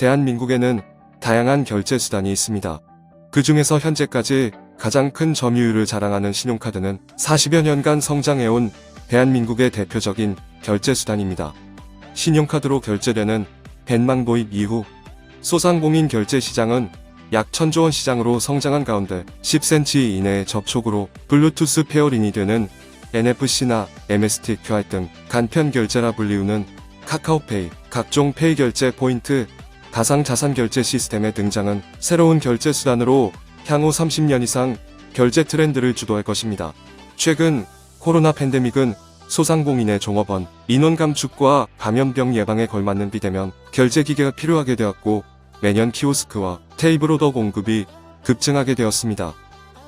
대한민국에는 다양한 결제 수단이 있습니다. 그 중에서 현재까지 가장 큰 점유율을 자랑하는 신용카드는 40여 년간 성장해온 대한민국의 대표적인 결제 수단입니다. 신용카드로 결제되는 벤망 도입 이후 소상공인 결제 시장은 약 1000조 원 시장으로 성장한 가운데 10cm 이내의 접촉으로 블루투스 페어링이 되는 NFC나 MST QR 등 간편 결제라 불리우는 카카오페이, 각종 페이 결제 포인트, 가상자산 결제 시스템의 등장은 새로운 결제 수단으로 향후 30년 이상 결제 트렌드를 주도할 것입니다. 최근 코로나 팬데믹은 소상공인의 종업원, 인원 감축과 감염병 예방에 걸맞는 비대면 결제 기계가 필요하게 되었고 매년 키오스크와 테이블 오더 공급이 급증하게 되었습니다.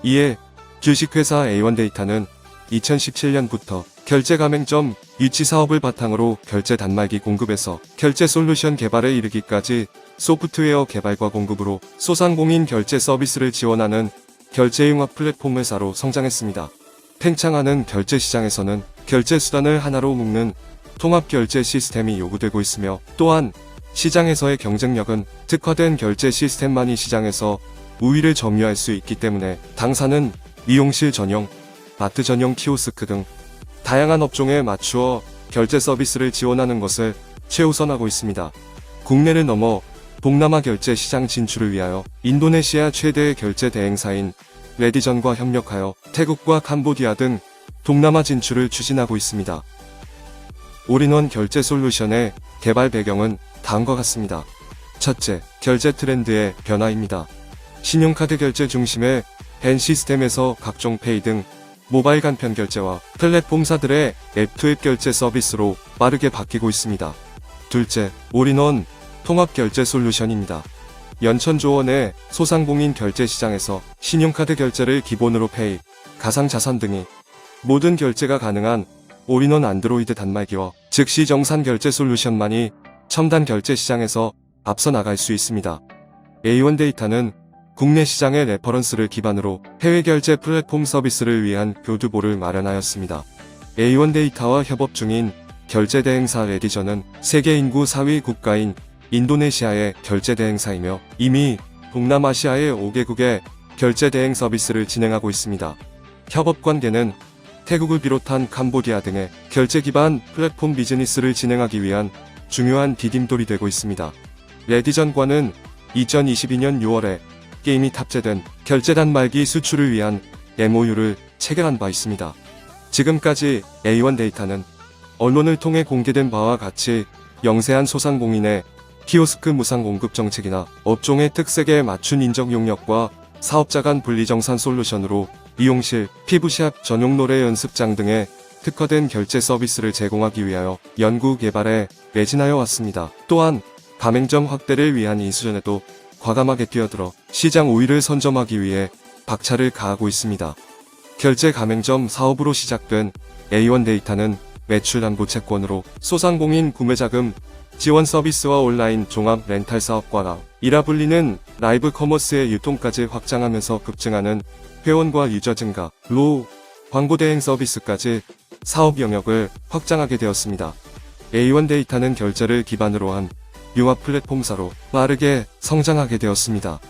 이에 주식회사 A1데이터는 2017년부터 결제 가맹점 유치 사업을 바탕으로 결제 단말기 공급에서 결제 솔루션 개발에 이르기까지 소프트웨어 개발과 공급으로 소상공인 결제 서비스를 지원하는 결제융합 플랫폼 회사로 성장했습니다. 팽창하는 결제 시장에서는 결제 수단을 하나로 묶는 통합 결제 시스템이 요구되고 있으며 또한 시장에서의 경쟁력은 특화된 결제 시스템만이 시장에서 우위를 점유할 수 있기 때문에 당사는 미용실 전용, 마트 전용 키오스크 등 다양한 업종에 맞추어 결제 서비스를 지원하는 것을 최우선하고 있습니다. 국내를 넘어 동남아 결제 시장 진출을 위하여 인도네시아 최대의 결제 대행사인 레디전과 협력하여 태국과 캄보디아 등 동남아 진출을 추진하고 있습니다. 올인원 결제 솔루션의 개발 배경은 다음과 같습니다. 첫째, 결제 트렌드의 변화입니다. 신용카드 결제 중심의 벤 시스템에서 각종 페이 등 모바일 간편 결제와 플랫폼사들의 앱-투-앱 결제 서비스로 빠르게 바뀌고 있습니다. 둘째, 올인원 통합 결제 솔루션입니다. 연천조 원의 소상공인 결제 시장에서 신용카드 결제를 기본으로 페이, 가상자산 등이 모든 결제가 가능한 올인원 안드로이드 단말기와 즉시 정산 결제 솔루션만이 첨단 결제 시장에서 앞서 나갈 수 있습니다. A1데이터는 국내 시장의 레퍼런스를 기반으로 해외 결제 플랫폼 서비스를 위한 교두보를 마련하였습니다. A1데이터와 협업 중인 결제 대행사 레디전은 세계 인구 4위 국가인 인도네시아의 결제 대행사이며 이미 동남아시아의 5개국의 결제 대행 서비스를 진행하고 있습니다. 협업 관계는 태국을 비롯한 캄보디아 등의 결제 기반 플랫폼 비즈니스를 진행하기 위한 중요한 디딤돌이 되고 있습니다. 레디전과는 2022년 6월에 게임이 탑재된 결제 단말기 수출을 위한 MOU를 체결한 바 있습니다. 지금까지 A1데이터는 언론을 통해 공개된 바와 같이 영세한 소상공인의 키오스크 무상 공급 정책이나 업종의 특색에 맞춘 인적 용역과 사업자 간 분리정산 솔루션으로 미용실, 피부샵 전용 노래 연습장 등의 특화된 결제 서비스를 제공하기 위하여 연구 개발에 매진하여 왔습니다. 또한 가맹점 확대를 위한 이수전에도 과감하게 뛰어들어 시장 우위를 선점하기 위해 박차를 가하고 있습니다. 결제 가맹점 사업으로 시작된 A1데이터는 매출 담보 채권으로 소상공인 구매자금 지원 서비스와 온라인 종합 렌탈 사업과라 이라 불리는 라이브 커머스의 유통까지 확장하면서 급증하는 회원과 유저 증가, 로 광고 대행 서비스까지 사업 영역을 확장하게 되었습니다. A1데이터는 결제를 기반으로 한 융합 플랫폼사로 빠르게 성장하게 되었습니다.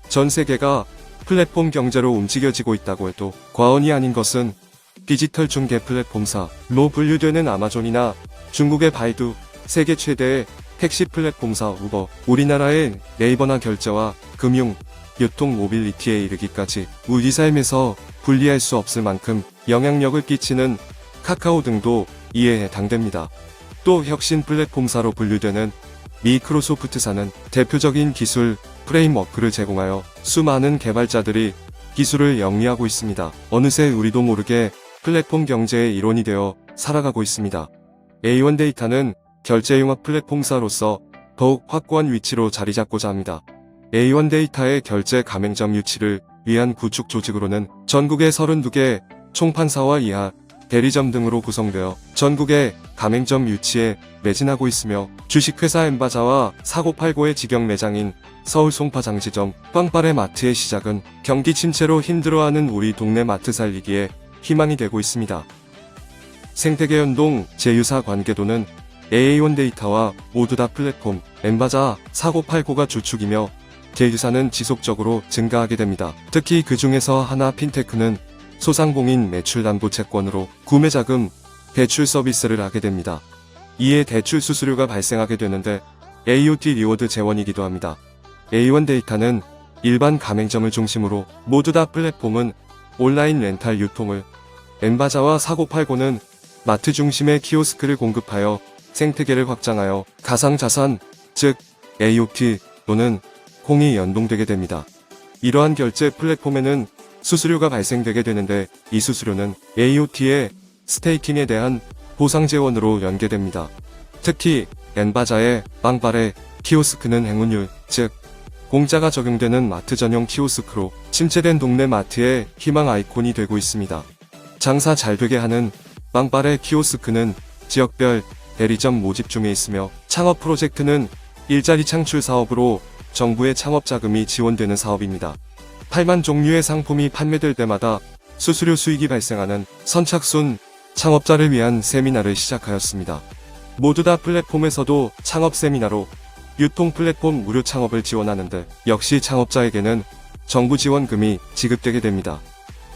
전 세계가 플랫폼 경제로 움직여지고 있다고 해도 과언이 아닌 것은 디지털 중개 플랫폼사로 분류되는 아마존이나 중국의 바이두, 세계 최대의 택시 플랫폼사 우버, 우리나라의 네이버나 결제와 금융, 유통 모빌리티에 이르기까지 우리 삶에서 분리할 수 없을 만큼 영향력을 끼치는 카카오 등도 이에 해당됩니다. 또 혁신 플랫폼사로 분류되는 미크로소프트사는 대표적인 기술 프레임워크를 제공하여 수많은 개발자들이 기술을 영위하고 있습니다. 어느새 우리도 모르게 플랫폼 경제의 일원이 되어 살아가고 있습니다. A1데이터는 결제융합 플랫폼사로서 더욱 확고한 위치로 자리 잡고자 합니다. A1데이터의 결제 가맹점 유치를 위한 구축 조직으로는 전국의 32개 총판사와 이하 대리점 등으로 구성되어 전국의 가맹점 유치에 매진하고 있으며 주식회사 엠바자와 사고팔고의 직영 매장인 서울 송파장시점 빵빠레 마트의 시작은 경기 침체로 힘들어하는 우리 동네 마트 살리기에 희망이 되고 있습니다. 생태계 연동 제휴사 관계도는 AA1 데이터와 모두 다 플랫폼, 엔바자 4989가 주축이며 계유사는 지속적으로 증가하게 됩니다. 특히 그 중에서 하나 핀테크는 소상공인 매출 담보 채권으로 구매 자금, 대출 서비스를 하게 됩니다. 이에 대출 수수료가 발생하게 되는데 AOT 리워드 재원이기도 합니다. A1 데이터는 일반 가맹점을 중심으로 모두 다 플랫폼은 온라인 렌탈 유통을, 엔바자와 4989는 마트 중심의 키오스크를 공급하여 생태계를 확장하여 가상자산, 즉 AOT 또는 콩이 연동되게 됩니다. 이러한 결제 플랫폼에는 수수료가 발생되게 되는데 이 수수료는 AOT의 스테이킹에 대한 보상 재원으로 연계됩니다. 특히 엔바자의 빵바레 키오스크는 행운율, 즉 공짜가 적용되는 마트 전용 키오스크로 침체된 동네 마트의 희망 아이콘이 되고 있습니다. 장사 잘 되게 하는 빵바레 키오스크는 지역별 대리점 모집 중에 있으며 창업 프로젝트는 일자리 창출 사업으로 정부의 창업 자금이 지원되는 사업입니다. 8만 종류의 상품이 판매될 때마다 수수료 수익이 발생하는 선착순 창업자를 위한 세미나를 시작하였습니다. 모두 다 플랫폼에서도 창업 세미나로 유통 플랫폼 무료 창업을 지원하는데 역시 창업자에게는 정부 지원금이 지급되게 됩니다.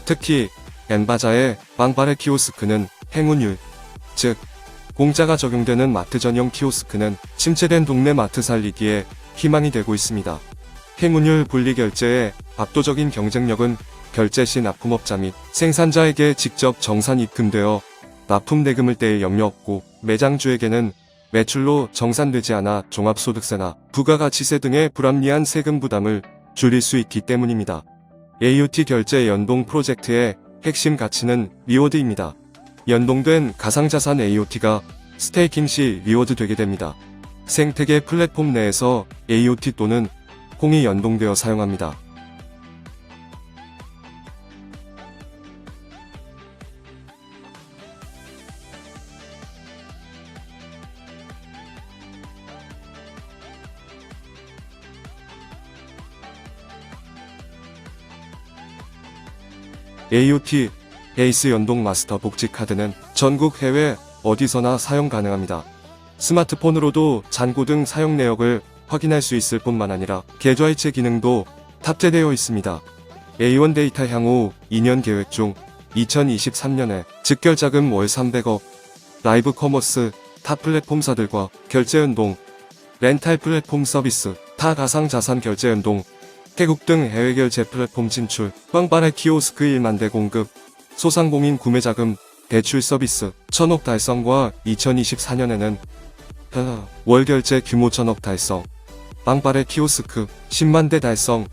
특히 엔바자의 빵바레 키오스크는 행운율, 즉 공짜가 적용되는 마트 전용 키오스크는 침체된 동네 마트 살리기에 희망이 되고 있습니다. 행운율 분리 결제의 압도적인 경쟁력은 결제 시 납품업자 및 생산자에게 직접 정산 입금되어 납품 대금을 뗄 염려 없고 매장주에게는 매출로 정산되지 않아 종합소득세나 부가가치세 등의 불합리한 세금 부담을 줄일 수 있기 때문입니다. AOT 결제 연동 프로젝트의 핵심 가치는 리워드입니다. 연동된 가상자산 AOT가 스테이킹 시 리워드 되게 됩니다. 생태계 플랫폼 내에서 AOT 또는 콩이 연동되어 사용합니다. AOT 베이스 연동 마스터 복지 카드는 전국 해외 어디서나 사용 가능합니다. 스마트폰으로도 잔고 등 사용 내역을 확인할 수 있을 뿐만 아니라 계좌이체 기능도 탑재되어 있습니다. A1 데이터 향후 2년 계획 중 2023년에 직결자금 월 300억, 라이브 커머스, 타 플랫폼사들과 결제 연동, 렌탈 플랫폼 서비스, 타 가상자산 결제 연동, 태국 등 해외 결제 플랫폼 진출, 빵바레 키오스크 1만 대 공급, 소상공인 구매자금, 대출 서비스, 1000억 달성과 2024년에는 월 결제 규모 1000억 달성, 빵바레 키오스크 10만 대 달성,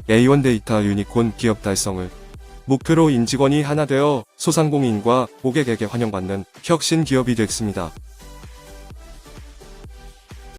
A1 데이터 유니콘 기업 달성을 목표로 임직원이 하나 되어 소상공인과 고객에게 환영받는 혁신 기업이 됐습니다.